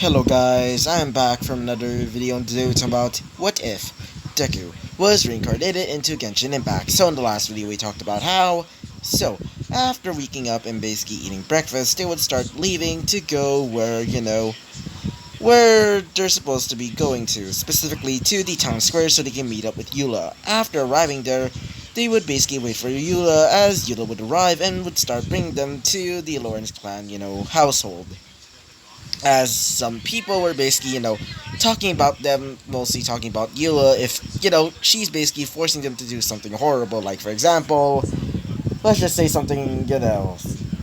Hello guys, I am back from another video, and today we're talking about what if Deku was reincarnated into Genshin Impact. So in the last video we talked about how, after waking up and basically eating breakfast, they would start leaving to go where they're supposed to be going to, specifically to the town square so they can meet up with Eula. After arriving there, they would basically wait for Eula as Eula would arrive and would start bringing them to the Lawrence clan, household, as some people were basically, talking about them, mostly talking about Eula, if, she's basically forcing them to do something horrible, like, for example, let's just say something,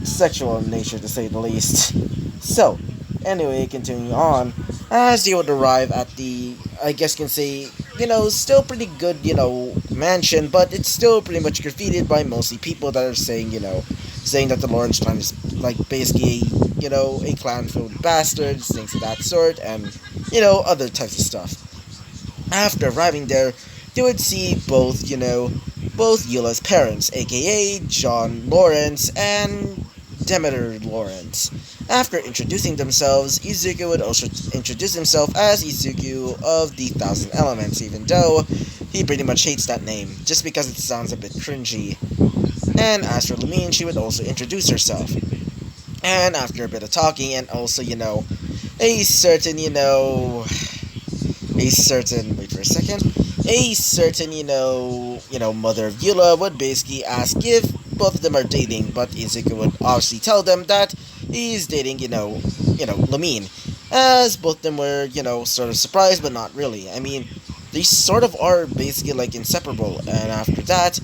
sexual in nature, to say the least. So, anyway, continuing on, as they would arrive at the, I guess you can say, still pretty good, mansion, but it's still pretty much graffitied by mostly people that are saying, saying that the Lawrence clan is, like, basically, a clan filled with bastards, things of that sort, and, other types of stuff. After arriving there, they would see both Eula's parents, aka John Lawrence and Demeter Lawrence. After introducing themselves, Izuku would also introduce himself as Izuku of the Thousand Elements, even though he pretty much hates that name, just because it sounds a bit cringy. And as for Lumine, she would also introduce herself. And after a bit of talking, and also, a certain, wait for a second, a certain, mother of Eula would basically ask if both of them are dating, but Izuku would obviously tell them that he's dating, Lumine, as both of them were, sort of surprised, but not really. I mean, they sort of are basically, like, inseparable, and after that,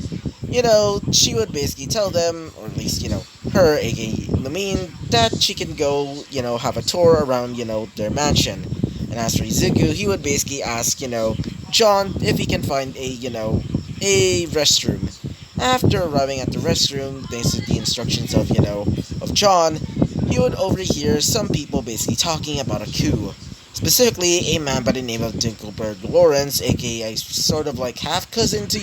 she would basically tell them, or at least, her, aka Lumine, that she can go, have a tour around, their mansion. And as for Izuku, he would basically ask, John if he can find a restroom. After arriving at the restroom, thanks to the instructions of, of John, he would overhear some people basically talking about a coup. Specifically, a man by the name of Dinkelberg Lawrence, aka a sort of like half-cousin to,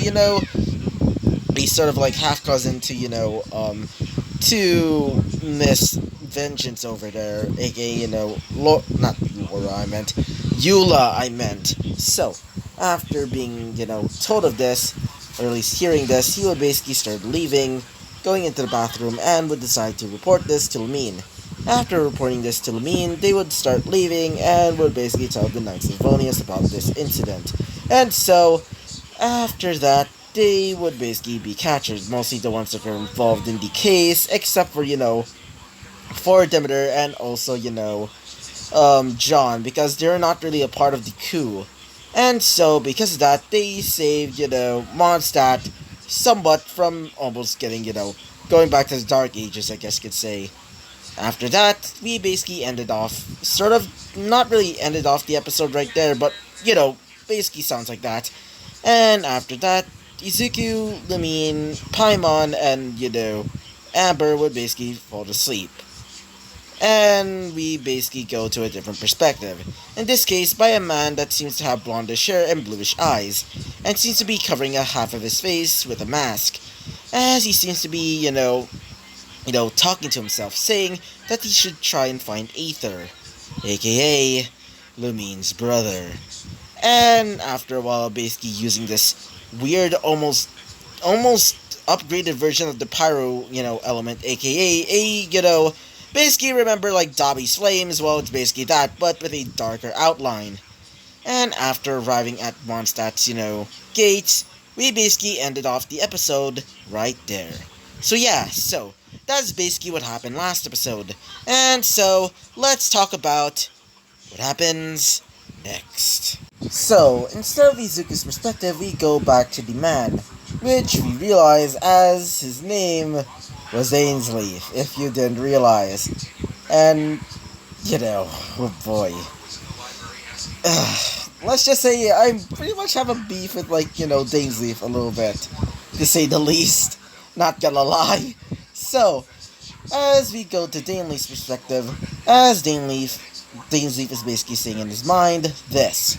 to Miss Vengeance over there, aka, not Laura, I meant, Eula, I meant. So, after being, told of this, or at least hearing this, he would basically start leaving, going into the bathroom, and would decide to report this to Lumine. After reporting this to Lumine, they would start leaving, and would basically tell the Knights of Vonius about this incident. And so, after that, they would basically be catchers, mostly the ones that are involved in the case, except for, for Demeter and also, John, because they're not really a part of the coup. And so, because of that, they saved, Mondstadt somewhat from almost getting, going back to the Dark Ages, I guess you could say. After that, we basically ended off, sort of, not really ended off the episode right there, but, basically sounds like that. And after that, Izuku, Lumine, Paimon, and, Amber would basically fall asleep. And we basically go to a different perspective. In this case, by a man that seems to have blondish hair and bluish eyes, and seems to be covering a half of his face with a mask, as he seems to be, talking to himself, saying that he should try and find Aether, aka Lumine's brother. And after a while, basically using this weird, almost upgraded version of the pyro, element, aka basically remember like Dobby's Flames, well, it's basically that, but with a darker outline. And after arriving at Mondstadt's, gates, we basically ended off the episode right there. So yeah, that's basically what happened last episode. And so, let's talk about what happens next. So, instead of Izuku's perspective, we go back to the man, which we realize as his name was Ainsleif, if you didn't realize. And, oh boy. Let's just say I pretty much have a beef with, Dainsleif a little bit, to say the least. Not gonna lie. So, as we go to Dainsleif's perspective, as Dainsleif is basically saying in his mind this.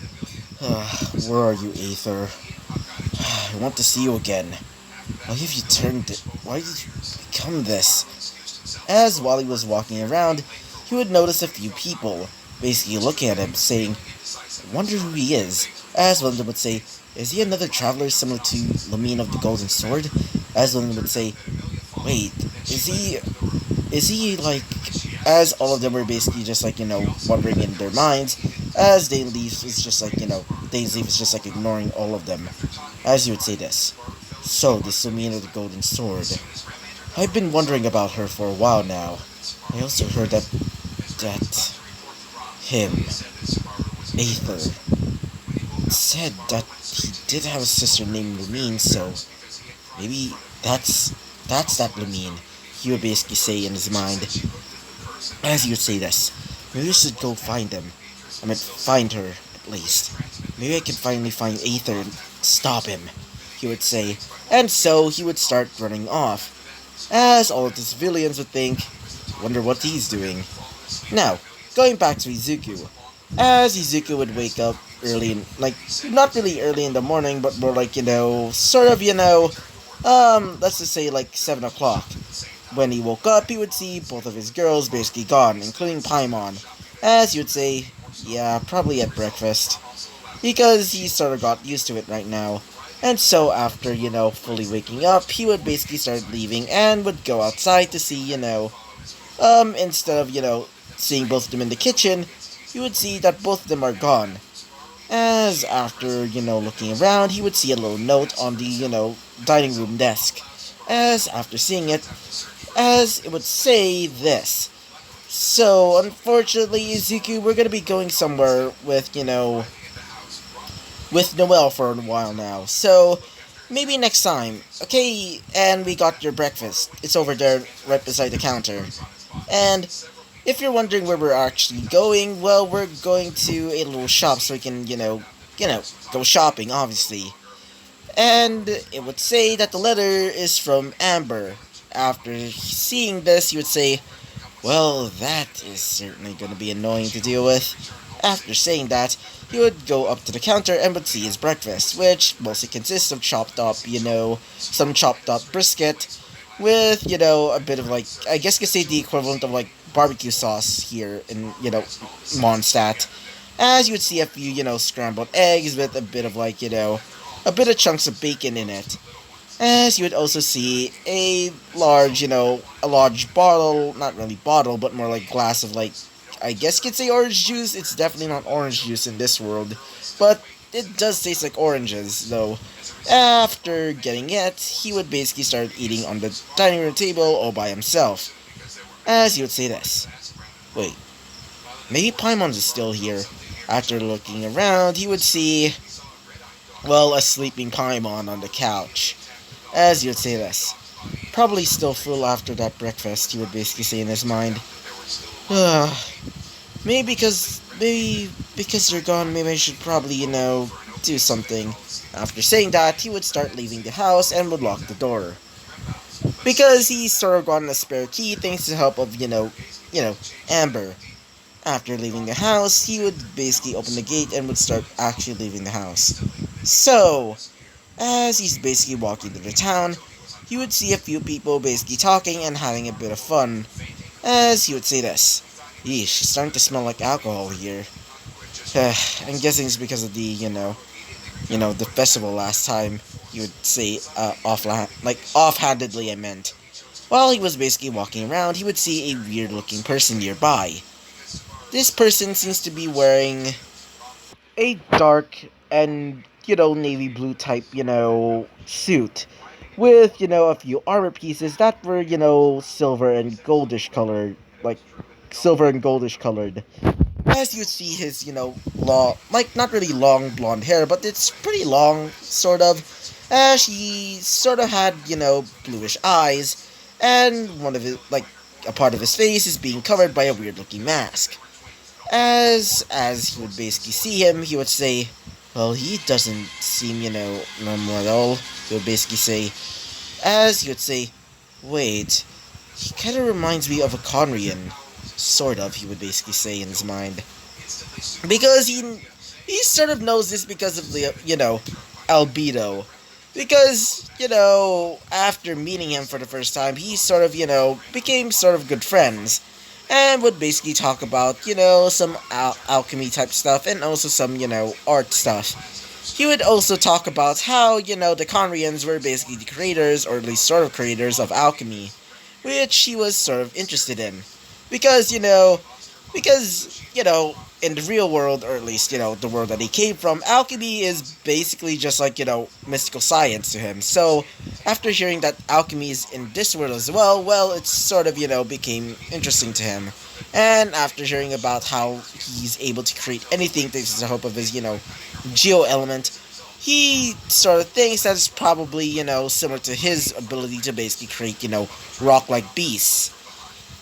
Where are you, Aether? I want to see you again. Why did you become this? As while he was walking around, he would notice a few people, basically looking at him, saying, "Wonder who he is." As one of them would say, "Is he another traveler similar to Lamine of the Golden Sword?" As one of them would say, "Wait, is he like?" As all of them were basically just like wondering in their minds, as Dainleaf is just like Dainleaf is just like ignoring all of them. As you would say this, "So this Lamine of the Golden Sword. I've been wondering about her for a while now. I also heard that him, Aether, said that he did have a sister named Lumine, so maybe that's that Lumine," he would basically say in his mind. As he would say this, "Maybe we should go find him. I mean, find her, at least. Maybe I can finally find Aether and stop him," he would say. And so he would start running off. As all of the civilians would think, "Wonder what he's doing." Now, going back to Izuku. As Izuku would wake up early in, like, not really early in the morning, but more like, sort of, let's just say like 7 o'clock. When he woke up, he would see both of his girls basically gone, including Paimon. As you would say, yeah, probably at breakfast. Because he sort of got used to it right now. And so after, fully waking up, he would basically start leaving and would go outside to see, instead of, seeing both of them in the kitchen, you would see that both of them are gone. As after, looking around, he would see a little note on the, dining room desk. As after seeing it, as it would say this. "So, unfortunately, Izuku, we're gonna be going somewhere with Noelle for a while now. So, maybe next time. Okay, and we got your breakfast. It's over there, right beside the counter. And if you're wondering where we're actually going, well, we're going to a little shop so we can, go shopping, obviously." And it would say that the letter is from Amber. After seeing this, he would say, "Well, that is certainly going to be annoying to deal with." After saying that, he would go up to the counter and would see his breakfast, which mostly consists of chopped up, some chopped up brisket with, a bit of like, I guess you could say the equivalent of like barbecue sauce here in, Mondstadt. As you would see a few, scrambled eggs with a bit of like, a bit of chunks of bacon in it. As you would also see a large bottle, not really bottle, but more like glass of like, I guess you could say orange juice. It's definitely not orange juice in this world, but it does taste like oranges, though. After getting it, he would basically start eating on the dining room table all by himself. As he would say this. Wait, maybe Paimon is still here. After looking around, he would see, well, a sleeping Paimon on the couch. As he would say this. Probably still full after that breakfast, he would basically say in his mind. Maybe because you're gone, maybe I should probably, do something. After saying that, he would start leaving the house and would lock the door. Because he sort of gotten a spare key thanks to the help of, Amber. After leaving the house, he would basically open the gate and would start actually leaving the house. So, as he's basically walking through the town, he would see a few people basically talking and having a bit of fun. As he would say this. "Yeesh, it's starting to smell like alcohol here." I'm guessing it's because of the festival last time. He would say, offhandedly I meant. While he was basically walking around, he would see a weird-looking person nearby. This person seems to be wearing a dark and, navy blue type, suit. With, a few armor pieces that were, silver and goldish colored. Like, silver and goldish colored. As you see his, long, like, not really long blonde hair, but it's pretty long, sort of. As he sort of had, bluish eyes. And one of his, like, a part of his face is being covered by a weird looking mask. As he would basically see him, he would say, "Well, he doesn't seem, normal at all." He would basically say, as he would say, "Wait, he kind of reminds me of a Conrian." Sort of, he would basically say in his mind. Because he sort of knows this because of the, albedo. Because, after meeting him for the first time, he sort of, became sort of good friends. and would basically talk about, some alchemy type stuff and also some, art stuff. He would also talk about how, the Conrians were basically the creators, or at least sort of creators, of alchemy, which he was sort of interested in. Because, in the real world, or at least, the world that he came from, alchemy is basically just like, mystical science to him. So, after hearing that alchemy is in this world as well, it sort of, became interesting to him. And after hearing about how he's able to create anything thanks to the help of his, geo element, he sort of thinks that it's probably, similar to his ability to basically create, rock like beasts.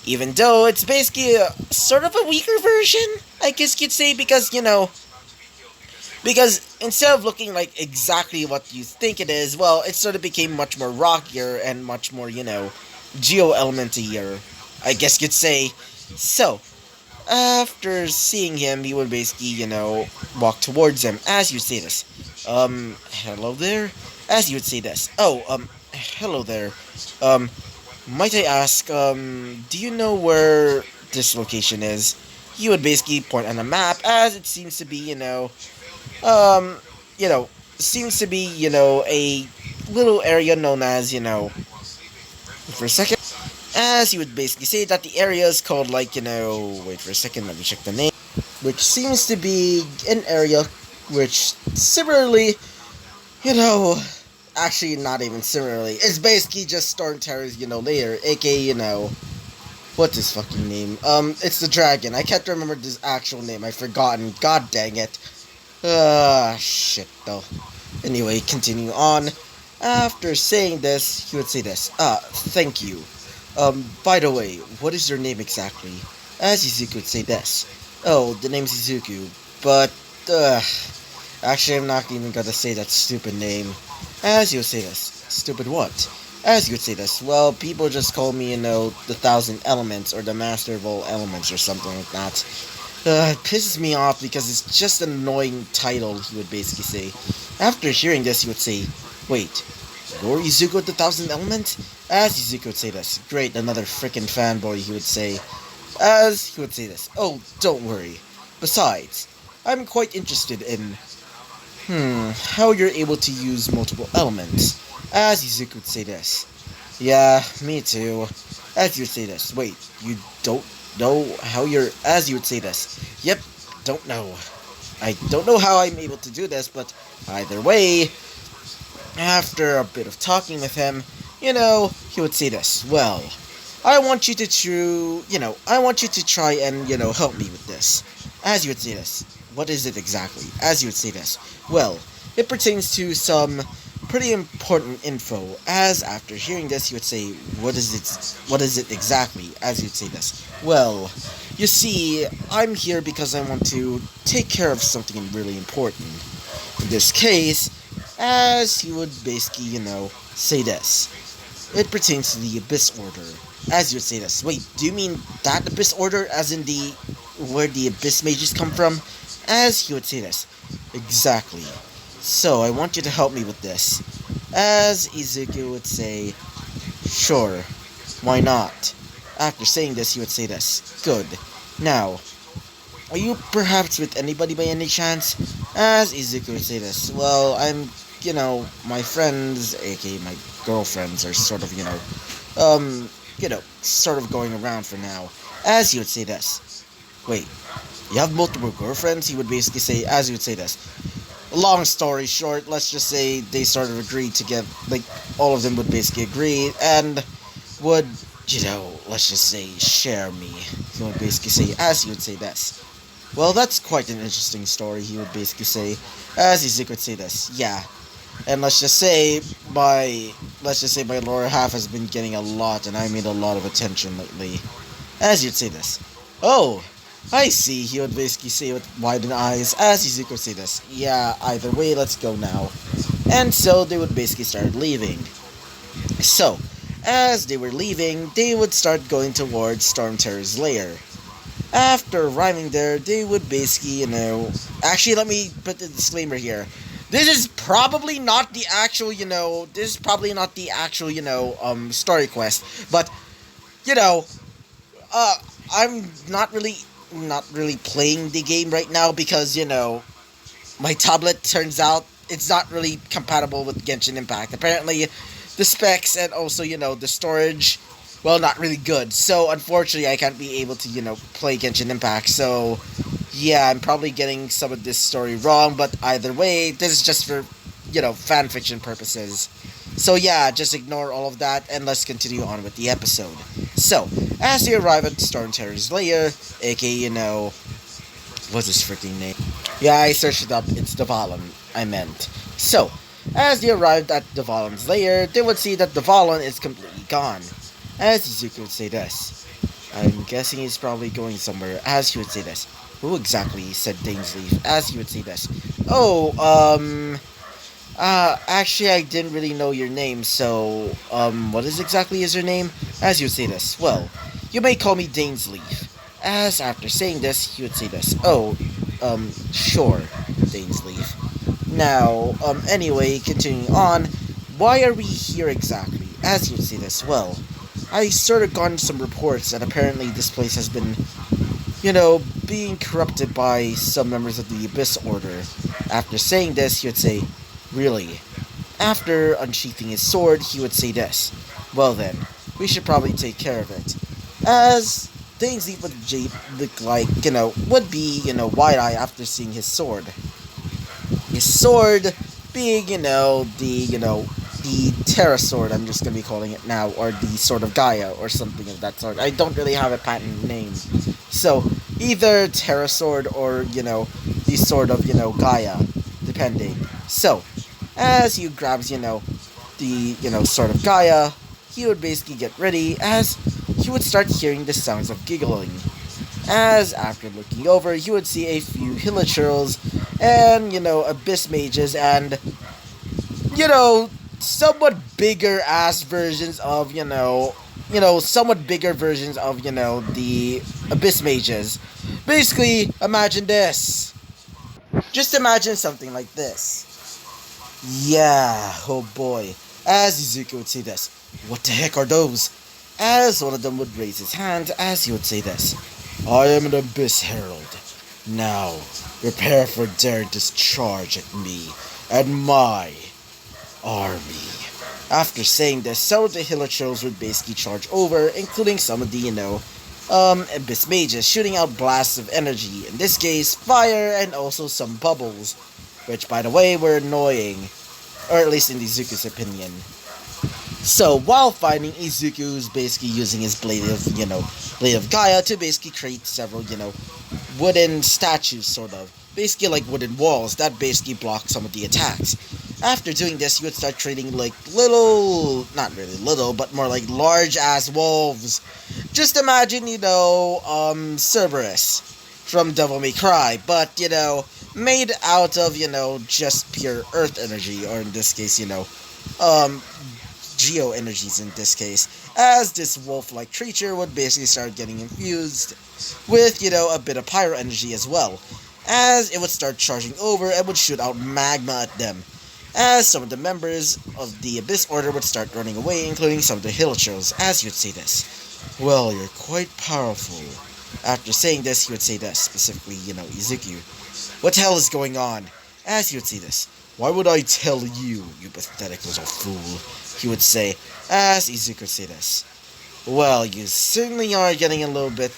Even though it's basically a sort of a weaker version, I guess you'd say, because instead of looking like exactly what you think it is, well, it sort of became much more rockier and much more, geo elementier, I guess you'd say. So, after seeing him, you would basically, walk towards him as you say this. Hello there? As you would say this. Oh, hello there. Um, might I ask, do you know where this location is? You would basically point on a map as it seems to be, um, you know, seems to be, a little area known as, for a second, as you would basically say that the area is called, like, wait for a second, let me check the name, which seems to be an area which similarly, you know, actually not even similarly, it's basically just Storm Terror's, layer, aka, what's his fucking name? It's the dragon. I can't remember his actual name. I've forgotten. God dang it. Shit, though. Anyway, continue on. After saying this, he would say this. Thank you. By the way, what is your name exactly? As Izuku would say this. Oh, the name's Izuku, but, actually, I'm not even gonna say that stupid name. As you would say this. Stupid what? As you would say this. Well, people just call me, the Thousand Elements, or the Master of All Elements, or something like that. It pisses me off because it's just an annoying title, he would basically say. After hearing this, he would say, wait, you're Izuku the Thousand Elements? As Izuku would say this. Great, another frickin' fanboy, he would say. As he would say this. Oh, don't worry. Besides, I'm quite interested in, how you're able to use multiple elements. As Izuku would say this. Yeah, me too. As you would say this. Wait, you don't know how you're... As you would say this. Yep, don't know. I don't know how I'm able to do this, but either way, after a bit of talking with him, he would say this. Well, I want you to try and, help me with this. As you would say this. What is it exactly? As you would say this. Well, it pertains to some pretty important info, as after hearing this, he would say, what is it exactly? As you'd say this. Well, you see, I'm here because I want to take care of something really important. In this case, as he would basically, say this. It pertains to the Abyss Order. As you would say this. Wait, do you mean that Abyss Order, as in where the Abyss Mages come from? As he would say this. Exactly. So, I want you to help me with this. As Izuku would say, sure, why not? After saying this, he would say this. Good. Now, are you perhaps with anybody by any chance? As Izuku would say this. Well, I'm, my friends, aka my girlfriends, are sort of, sort of going around for now. As he would say this. Wait, you have multiple girlfriends? He would basically say, as he would say this. Long story short, let's just say they sort of agreed to get, all of them would basically agree, and would, let's just say, share me. He would basically say, as he would say this. Well, that's quite an interesting story, he would basically say, as Izuku would say this. Yeah. And let's just say my lower half has been getting a lot, and I made a lot of attention lately. As you'd say this. Oh, I see, he would basically say with widened eyes, as Izuku would say this. Yeah, either way, let's go now. And so they would basically start leaving. So, as they were leaving, they would start going towards Storm Terror's lair. After arriving there, they would basically, Actually, let me put the disclaimer here. This is probably not the actual, story quest. But, I'm not really playing the game right now because my tablet turns out it's not really compatible with Genshin Impact. Apparently, the specs and also the storage, well, not really good. So unfortunately, I can't be able to play Genshin Impact. So yeah, I'm probably getting some of this story wrong. But either way, this is just for fan fiction purposes. So yeah, just ignore all of that and let's continue on with the episode. So, as you arrive at Stormterror's lair, aka, what's his freaking name? Yeah, I searched it up, it's Devalon, I meant. So, as they arrived at Devalon's lair, they would see that Devalon is completely gone. As Izuku would say this. I'm guessing he's probably going somewhere, as he would say this. Who exactly, said Dainsleif, as he would say this. Oh, actually, I didn't really know your name, so, what is exactly is your name? As you would say this, well, you may call me Dainsleif. As after saying this, he would say this, oh, sure, Dainsleif. Now, anyway, continuing on, why are we here exactly? As you would say this, well, I sort of gotten some reports that apparently this place has been, being corrupted by some members of the Abyss Order. After saying this, he would say, really? After unsheathing his sword, he would say this. Well then, we should probably take care of it. As things would look like, would be, wide-eye after seeing his sword. His sword being, the Terra Sword, I'm just gonna be calling it now, or the Sword of Gaia, or something of that sort. I don't really have a patent name. So, either Terra Sword or, the Sword of, Gaia, depending. So, as he grabs, the, Sword of Gaia, he would basically get ready as he would start hearing the sounds of giggling. As, after looking over, he would see a few hilichurls and, abyss mages and, somewhat bigger ass versions of, somewhat bigger versions of, the abyss mages. Basically, imagine this. Just imagine something like this. Yeah, oh boy. As Izuku would say this, what the heck are those? As one of them would raise his hand as he would say this, I am an Abyss Herald. Now, prepare for their discharge at me and my army. After saying this, some of the hilichurls would basically charge over, including some of the, Abyss mages, shooting out blasts of energy, in this case, fire and also some bubbles, which, by the way, were annoying, or at least in Izuku's opinion. So, while fighting, Izuku's basically using his Blade of Gaia to basically create several, wooden statues, sort of. Basically like wooden walls that basically block some of the attacks. After doing this, you would start creating like little, not really little, but more like large-ass wolves. Just imagine, Cerberus from Devil May Cry, but, made out of, just pure earth energy, or in this case, geo energies in this case, as this wolf-like creature would basically start getting infused with, a bit of pyro energy as well, as it would start charging over and would shoot out magma at them, as some of the members of the Abyss Order would start running away, including some of the hilichurls, as you'd say this. Well, you're quite powerful. After saying this, he would say this, specifically, Izuku. What the hell is going on? As he would say this. Why would I tell you, you pathetic little fool? He would say, as Izuku would say this. Well, you certainly are getting a little bit,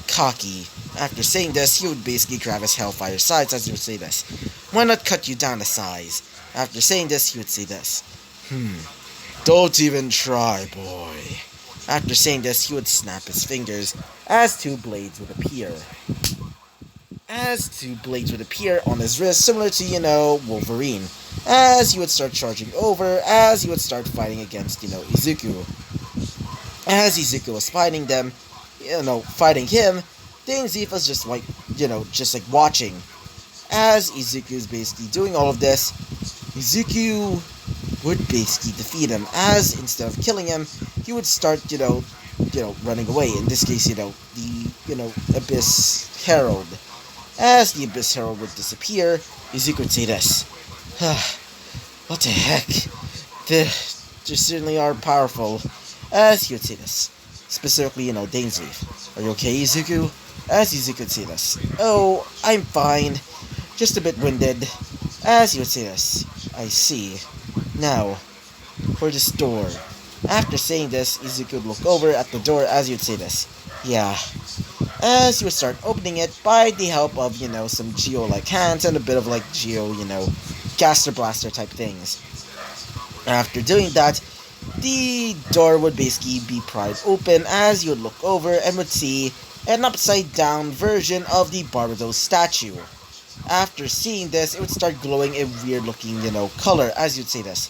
cocky. After saying this, he would basically grab his Hellfire sides as he would say this. Why not cut you down to size? After saying this, he would say this. Don't even try, boy. After saying this, he would snap his fingers as two blades would appear. As two blades would appear on his wrist, similar to, Wolverine. As he would start charging over, as he would start fighting against, Izuku. As Izuku was fighting them, fighting him, Dainsleif was just like, just like watching. As Izuku's basically doing all of this, Izuku would basically defeat him, as instead of killing him, he would start, running away. In this case, the, Abyss Herald. As the Abyss Herald would disappear, Izuku would say this. What the heck? They certainly are powerful. As he would say this. specifically, Dainsleif. Are you okay, Izuku? As Izuku would say this. Oh, I'm fine. Just a bit winded. As you would say this. I see. Now, for this door. After saying this, Izuku would look over at the door as you'd say this. Yeah. As you would start opening it by the help of, some Geo-like hands and a bit of like Geo, Gaster Blaster type things. After doing that, the door would basically be pried open as you would look over and would see an upside down version of the Barbados statue. After seeing this, it would start glowing a weird looking, color as you'd say this.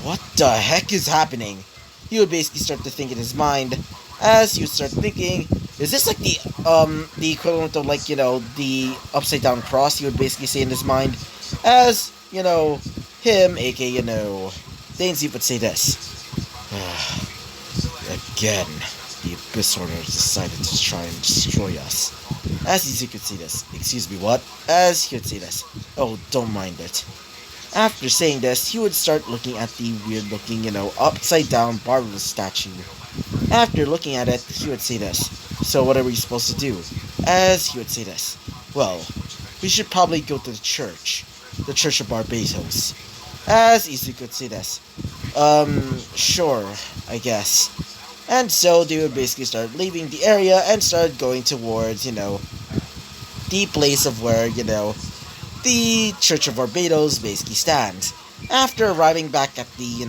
What the heck is happening? He would basically start to think in his mind as you start thinking, is this like the equivalent of like, the upside down cross, he would basically say in his mind, as, him, aka, Dainsleif would say this. Again, the Abyss Order decided to try and destroy us. As Izuku could see this. Excuse me, what? As he would say this. Oh, don't mind it. After saying this, he would start looking at the weird looking, upside down Barbados statue. After looking at it, he would say this. So what are we supposed to do? As he would say this. Well, we should probably go to the church. The Church of Barbados. As Izuku would say this. Sure, I guess. And so they would basically start leaving the area and start going towards, the place of where, the Church of Barbados basically stands. After arriving back at the,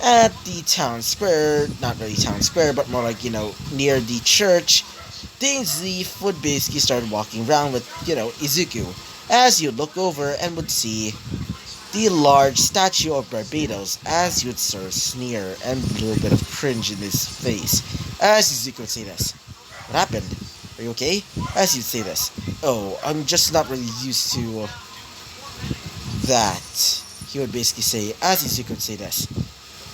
at the town square, not really town square, but more like, near the church, Dainsleif would basically start walking around with, Izuku, as you'd look over and would see the large statue of Barbados, as you'd sort of sneer and a little bit of cringe in his face, as Izuku would say this. What happened? Are you okay? As you'd say this. Oh, I'm just not really used to that, he would basically say, as Izuku would say this.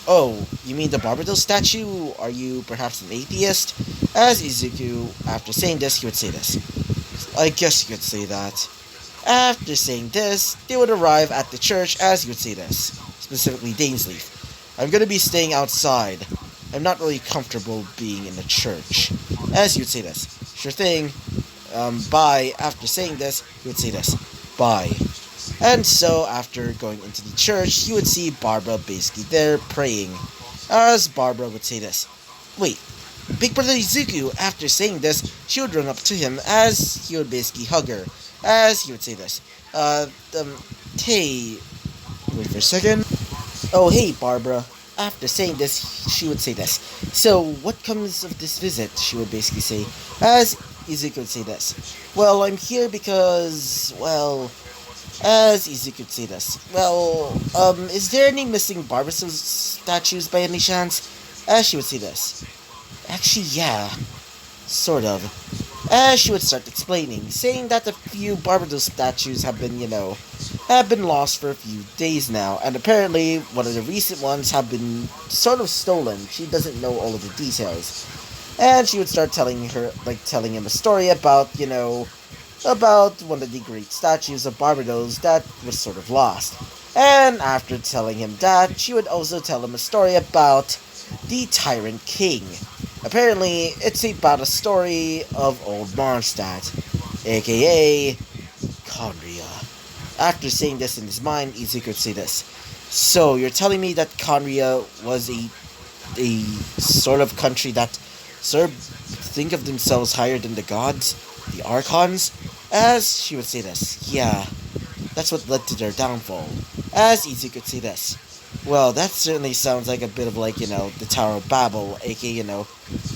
Oh, you mean the Barbados statue? Are you perhaps an atheist? As Izuku, after saying this, he would say this. I guess you could say that. After saying this, they would arrive at the church as he would say this, specifically Dainsleif. I'm gonna be staying outside. I'm not really comfortable being in the church. As he would say this. Sure thing. Bye. After saying this, he would say this. Bye. And so, after going into the church, you would see Barbara basically there praying. As Barbara would say this. Wait, Big Brother Izuku, after saying this, she would run up to him as he would basically hug her. As he would say this. Hey. Wait for a second. Oh, hey, Barbara. After saying this, she would say this. So, what comes of this visit? She would basically say. As Izuku would say this. Well, I'm here because, well, as Izuku would say this. Well, is there any missing Barbados statues by any chance? As she would say this. Actually, yeah. Sort of. As she would start explaining, saying that a few Barbados statues have been, have been lost for a few days now, and apparently one of the recent ones have been sort of stolen. She doesn't know all of the details. And she would start telling him a story about, about one of the great statues of Barbados that was sort of lost. And after telling him that, she would also tell him a story about the Tyrant King. Apparently, it's about a story of old Mondstadt, aka Conria. After saying this in his mind, Izuku would say this. So, you're telling me that Conria was a sort of country that sort of think of themselves higher than the gods, the Archons? As she would say this. Yeah, that's what led to their downfall. As Izuku would say this. Well, that certainly sounds like a bit of like, the Tower of Babel, aka,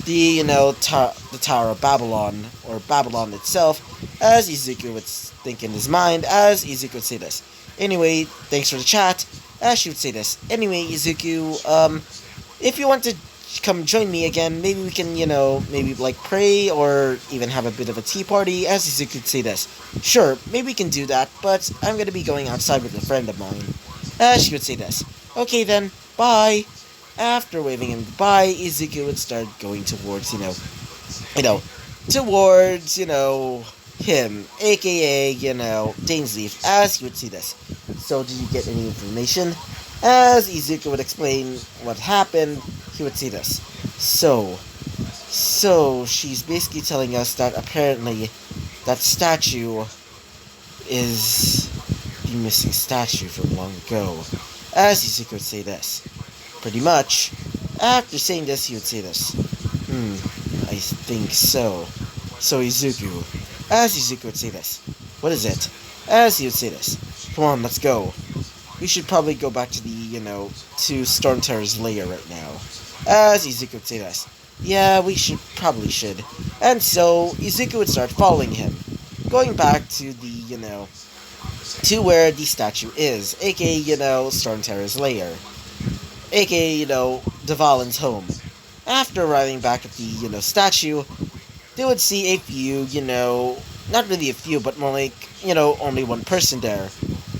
the Tower of Babylon, or Babylon itself, as Izuku would think in his mind, as Izuku would say this. Anyway, thanks for the chat, as she would say this. Anyway, Izuku, if you want to come join me again, maybe we can, maybe like pray, or even have a bit of a tea party, as Izuku would say this. Sure, maybe we can do that, but I'm gonna be going outside with a friend of mine, as she would say this. Okay then, bye. After waving him goodbye, Izuku would start going towards, towards, him, aka, Dainsleif, as he would see this. So, did you get any information? As Izuku would explain what happened, he would see this. So, So she's basically telling us that apparently that statue is the missing statue from long ago. As Izuku would say this. Pretty much. After saying this, he would say this. I think so. So Izuku. As Izuku would say this. What is it? As he would say this. Come on, let's go. We should probably go back to to Storm Terror's lair right now. As Izuku would say this. Yeah, we probably should. And so, Izuku would start following him. Going back to to where the statue is, aka, Storm Terror's lair. Aka, Dvalin's home. After arriving back at the, statue, they would see a few, not really a few, but more like, only one person there.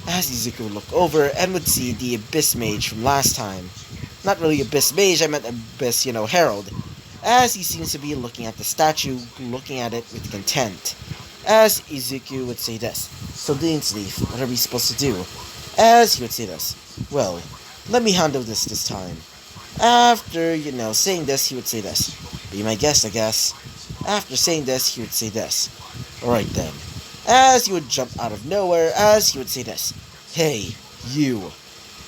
As Izuku would look over and would see the Abyss Mage from last time. Not really Abyss Mage, I meant Abyss, Herald. As he seems to be looking at the statue, looking at it with content. As Izuku would say this. So Dainsleif, what are we supposed to do? As he would say this. Well, let me handle this time. After, saying this, he would say this. Be my guest, I guess. After saying this, he would say this. Alright then. As he would jump out of nowhere, as he would say this. Hey, you.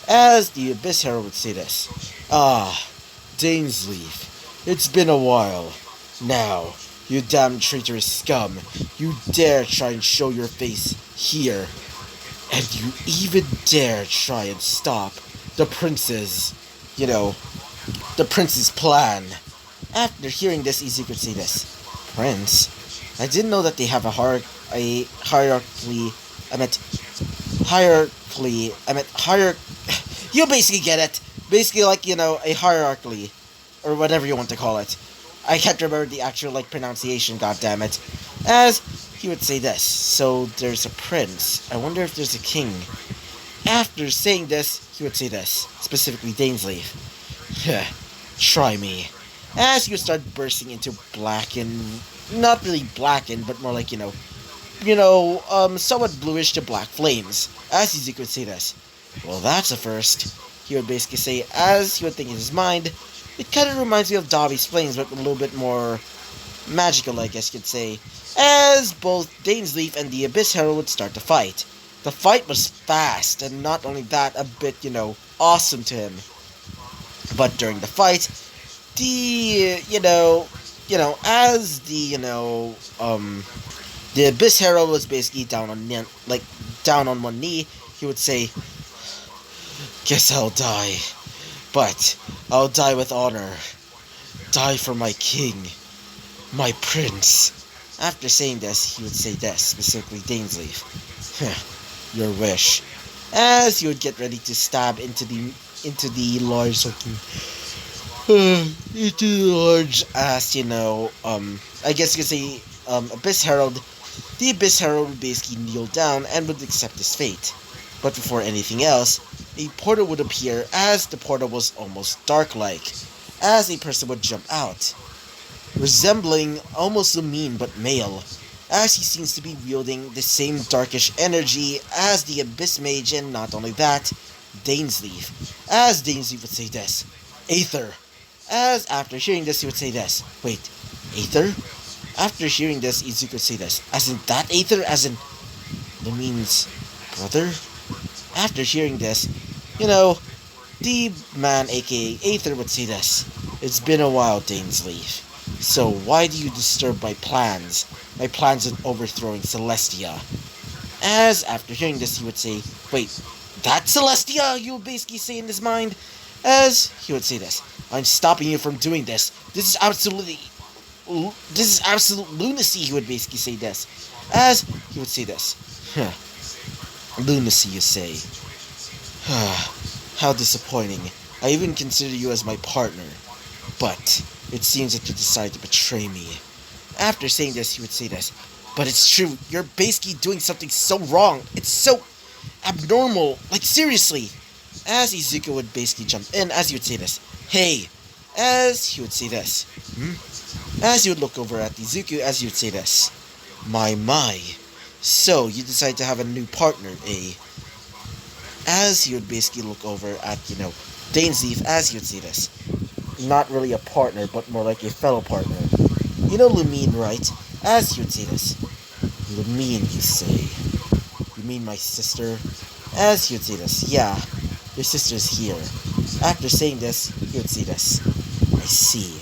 As the Abyss Herald would say this. Ah, Dainsleif. It's been a while. Now, you damn traitorous scum, you dare try and show your face here. And you even dare try and stop the prince's, the prince's plan. After hearing this, Izuku would say this. Prince? I didn't know that they have I meant you basically get it. Basically like, a hierarchy. Or whatever you want to call it. I can't remember the actual, pronunciation, goddammit. As he would say this. So, there's a prince. I wonder if there's a king. After saying this, he would say this. Specifically, Dainsleif. Try me. As he would start bursting into blackened... Not really blackened, but more like, somewhat bluish to black flames. As Izuku would say this. Well, that's a first. He would basically say, as he would think in his mind... It kind of reminds me of Dobby's Flames, but a little bit more magical, I guess you could say, as both Dainsleif and the Abyss Herald would start to fight. The fight was fast, and not only that, a bit, awesome to him. But during the fight, as the Abyss Herald was basically down on one knee, he would say, guess I'll die. But I'll die with honor. Die for my king. My prince. After saying this, he would say this, specifically Dainsleif. Your wish. As he would get ready to stab into the large ass, I guess you could say, Abyss Herald. The Abyss Herald would basically kneel down and would accept his fate. But before anything else, a portal would appear as the portal was almost dark-like, as a person would jump out, resembling almost a mean but male, as he seems to be wielding the same darkish energy as the Abyss Mage, and not only that, Dainsleif, as Dainsleif would say this, Aether, as after hearing this he would say this, wait, Aether? After hearing this, Izuku would say this, as in that Aether, as in, that means, brother? After hearing this, the man, aka Aether, would say this. It's been a while, Dainsleif. So why do you disturb my plans? My plans of overthrowing Celestia. As after hearing this, he would say, wait, that's Celestia? You would basically say in his mind. As he would say this. I'm stopping you from doing this. This is absolute lunacy, he would basically say this. As he would say this. Lunacy, you say. How disappointing. I even consider you as my partner. But it seems that you decided to betray me. After saying this, he would say this. But it's true. You're basically doing something so wrong. It's so abnormal. Like, seriously. As Izuku would basically jump in, as he would say this. Hey. As he would say this. As he would look over at Izuku, as he would say this. My. So, you decide to have a new partner, eh? As he would basically look over at, Dainsleif, as he would say this. not really a partner, but more like a fellow partner. You know Lumine, right? As you'd say this. Lumine, you say. You mean my sister? As you'd say this. Yeah, your sister's here. After saying this, he would say this. I see.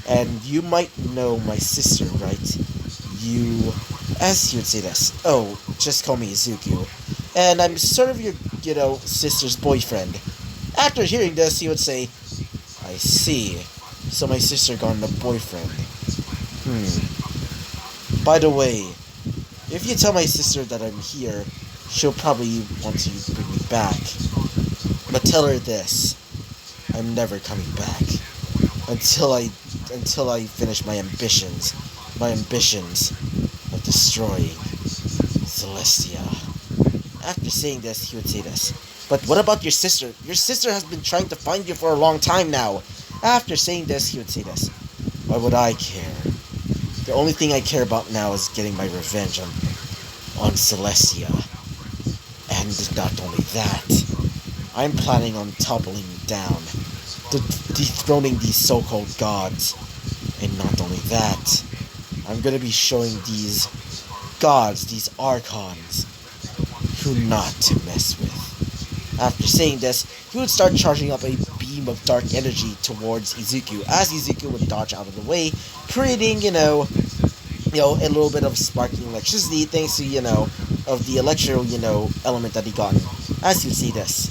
And you might know my sister, right? You... As you would say this. Oh, just call me Izuku. And I'm sort of your, sister's boyfriend. After hearing this, he would say, I see. So my sister got a boyfriend. By the way, if you tell my sister that I'm here, she'll probably want to bring me back. But tell her this. I'm never coming back. Until I finish my ambitions. My ambitions of destroying Celestia. After saying this, he would say this. But what about your sister? Your sister has been trying to find you for a long time now. After saying this, he would say this. Why would I care? The only thing I care about now is getting my revenge on Celestia. And not only that, I'm planning on toppling down, dethroning these so-called gods. And not only that, I'm gonna be showing these gods, these archons, who not to mess with. After saying this, he would start charging up a beam of dark energy towards Izuku, as Izuku would dodge out of the way, creating, a little bit of sparking electricity thanks to, of the electro, element that he got. As you see this,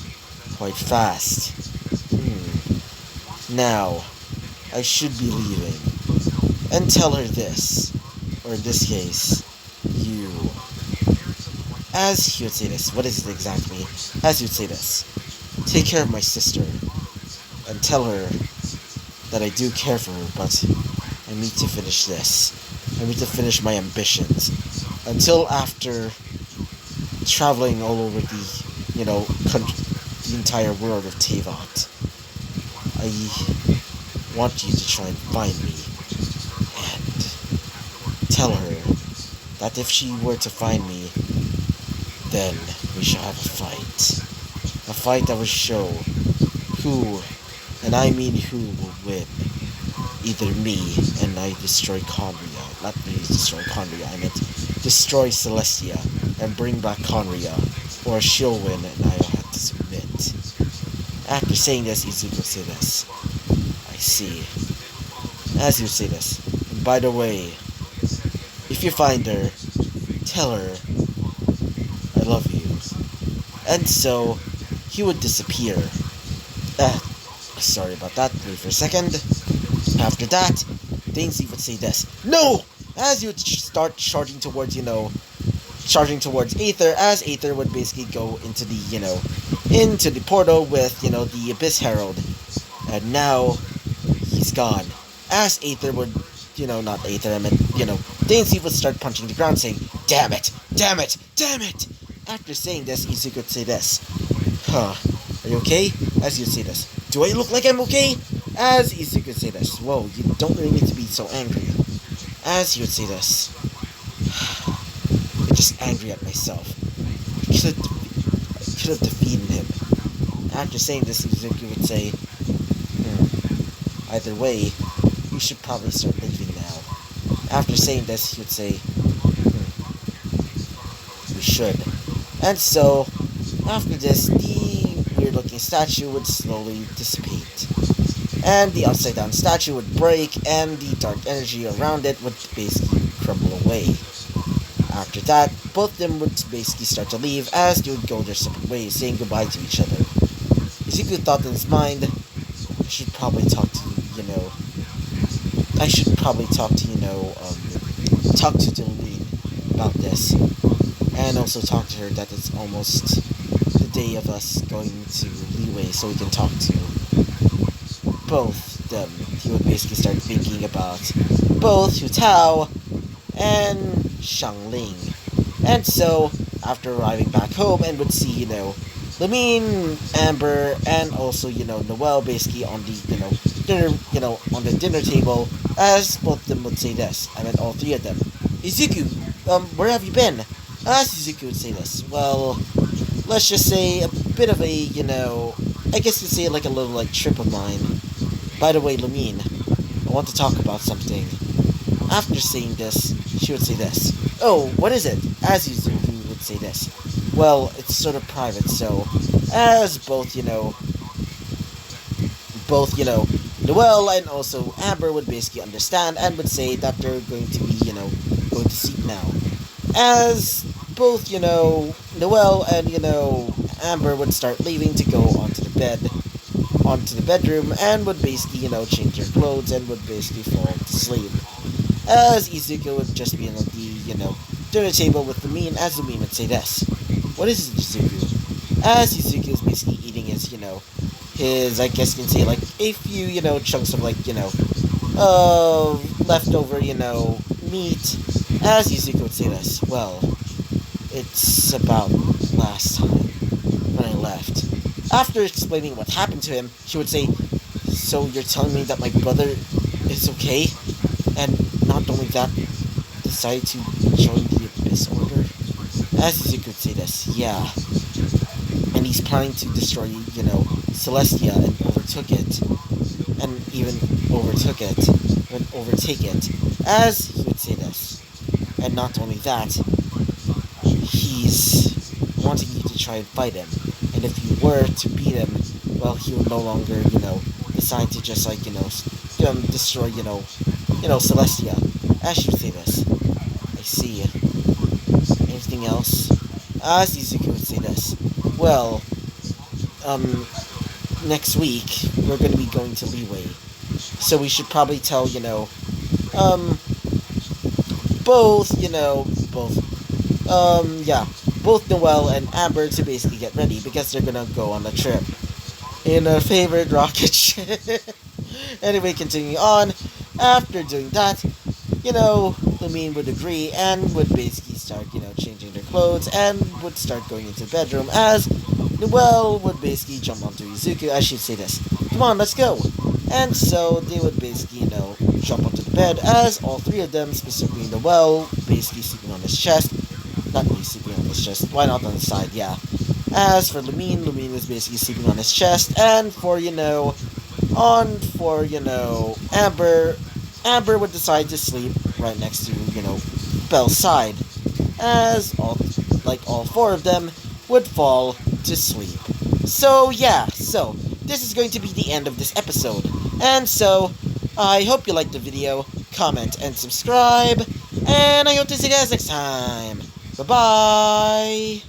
quite fast. Now, I should be leaving. And tell her this, or in this case, you. As he would say this, what is it exactly? As he would say this, take care of my sister, and tell her that I do care for her, but I need to finish this. I need to finish my ambitions. Until after traveling all over the entire world of Teyvat, I want you to try and find me, and tell her that if she were to find me, then we shall have a fight. A fight that will show who, and I mean who, will win. Either me and I destroy Conria. Not me destroy Conria, I meant destroy Celestia and bring back Conria. Or she'll win and I'll have to submit. After saying this, Izuku will say this. I see. As you say this. And by the way, if you find her, tell her I love you. And so, he would disappear. Sorry about that, wait for a second. After that, Daisy would say this. No! As you would start charging towards, Aether, as Aether would basically go into the portal with, the Abyss Herald. And now, he's gone. As Aether would, not Aether, I meant, Daisy would start punching the ground saying, damn it! Damn it! Damn it! After saying this, Izuku would say this. Huh. Are you okay? As you say this. Do I look like I'm okay? As Izuku would say this. Whoa, you don't really need to be so angry. As you would say this. I'm just angry at myself. I could have defeated him. After saying this, Izuku would say, either way, you should probably start leaving now. After saying this, he would say, we should. And so, after this, the weird-looking statue would slowly dissipate. And the upside-down statue would break, and the dark energy around it would basically crumble away. After that, both of them would basically start to leave, as they would go their separate ways, saying goodbye to each other. Izuku thought in his mind, I should probably talk to, Jolene about this. And also talk to her that it's almost the day of us going to Leeway so we can talk to both them. He would basically start thinking about both Hu Tao and Shangling. And so, after arriving back home and would see, Lamine, Amber, and also, Noelle basically on the, dinner, on the dinner table, as both of them would say this. I meant all three of them. Izuku, where have you been? As Izuku would say this. Well, let's just say a bit of a, I guess you'd say like a little, trip of mine. By the way, Lumine, I want to talk about something. After saying this, she would say this. Oh, what is it? As you would say this. Well, it's sort of private, so as both, Noelle and also Amber would basically understand and would say that they're going to be, going to sleep now. As both, Noelle and, Amber would start leaving to go onto the bedroom, and would basically, change their clothes and would basically fall to sleep. As Izuku would just be on the, dinner table with Lumine, as Lumine would say this. What is it, Izuku? As Izuku is basically eating his, I guess you can say, like, a few, chunks of, like, leftover, meat. As Izuku would say this. Well, it's about last time when I left. After explaining what happened to him, she would say, so you're telling me that my brother is okay? And not only that, decided to join the Abyss Order? As Izuku would say this, yeah. And he's planning to destroy, Celestia and overtook it. And even overtake it. As he would say this. And not only that, he's wanting you to try and fight him. And if you were to beat him, well, he would no longer, decide to just, like, destroy, Celestia. As she would say this. I see. Anything else? As Izuku would say this. Well, next week, we're going to be going to Leeway. So we should probably tell, both Noelle and Amber to basically get ready because they're gonna go on a trip in a favorite rocket ship. Anyway, continuing on, after doing that, Lumine would agree and would basically start, changing their clothes and would start going into the bedroom as Noelle would basically jump onto Izuku as she'd say this. Come on, let's go. And so they would basically, jump onto the bed as all three of them, specifically Noelle, basically sleeping on his chest. Not really sleeping on his chest, why not on the side, yeah. As for Lumine was basically sleeping on his chest, and for, Amber would decide to sleep right next to, Belle's side, as all four of them would fall to sleep. So, yeah, this is going to be the end of this episode. And so, I hope you liked the video, comment, and subscribe, and I hope to see you guys next time. Bye-bye!